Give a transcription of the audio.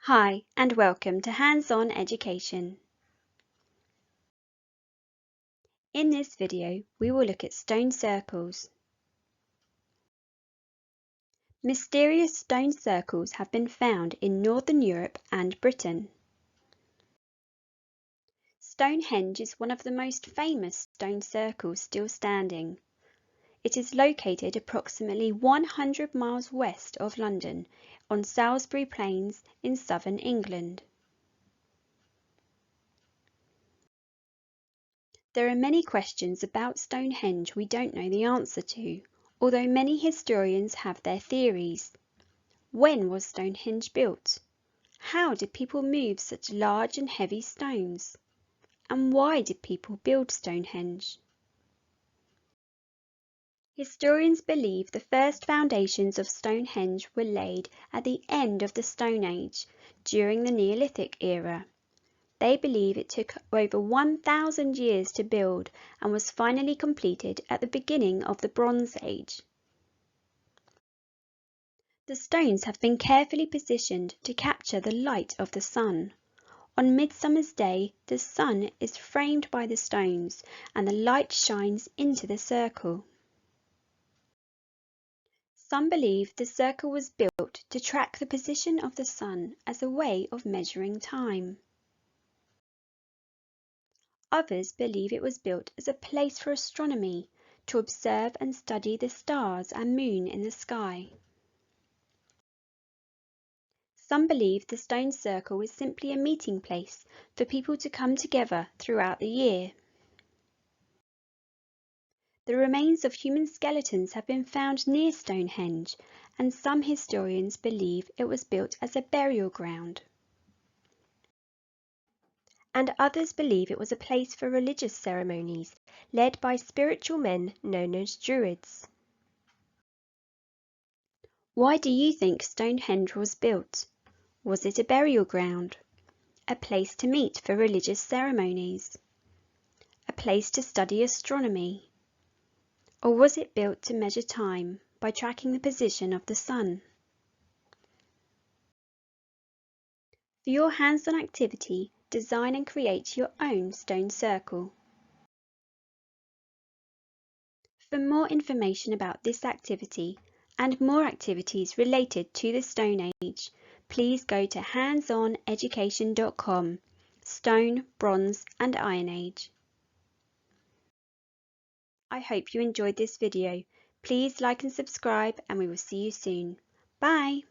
Hi, and welcome to Hands-On Education. In this video, we will look at stone circles. Mysterious stone circles have been found in Northern Europe and Britain. Stonehenge is one of the most famous stone circles still standing. It is located approximately 100 miles west of London on Salisbury Plains in southern England. There are many questions about Stonehenge we don't know the answer to, although many historians have their theories. When was Stonehenge built? How did people move such large and heavy stones? And why did people build Stonehenge? Historians believe the first foundations of Stonehenge were laid at the end of the Stone Age, during the Neolithic era. They believe it took over 1,000 years to build and was finally completed at the beginning of the Bronze Age. The stones have been carefully positioned to capture the light of the sun. On Midsummer's Day, the sun is framed by the stones and the light shines into the circle. Some believe the circle was built to track the position of the sun as a way of measuring time. Others believe it was built as a place for astronomy, to observe and study the stars and moon in the sky. Some believe the stone circle is simply a meeting place for people to come together throughout the year. The remains of human skeletons have been found near Stonehenge, and some historians believe it was built as a burial ground. And others believe it was a place for religious ceremonies, led by spiritual men known as Druids. Why do you think Stonehenge was built? Was it a burial ground? A place to meet for religious ceremonies? A place to study astronomy? Or was it built to measure time by tracking the position of the sun? For your hands-on activity, design and create your own stone circle. For more information about this activity and more activities related to the Stone Age, please go to handsoneducation.com, Stone, Bronze and Iron Age. I hope you enjoyed this video. Please like and subscribe and we will see you soon. Bye!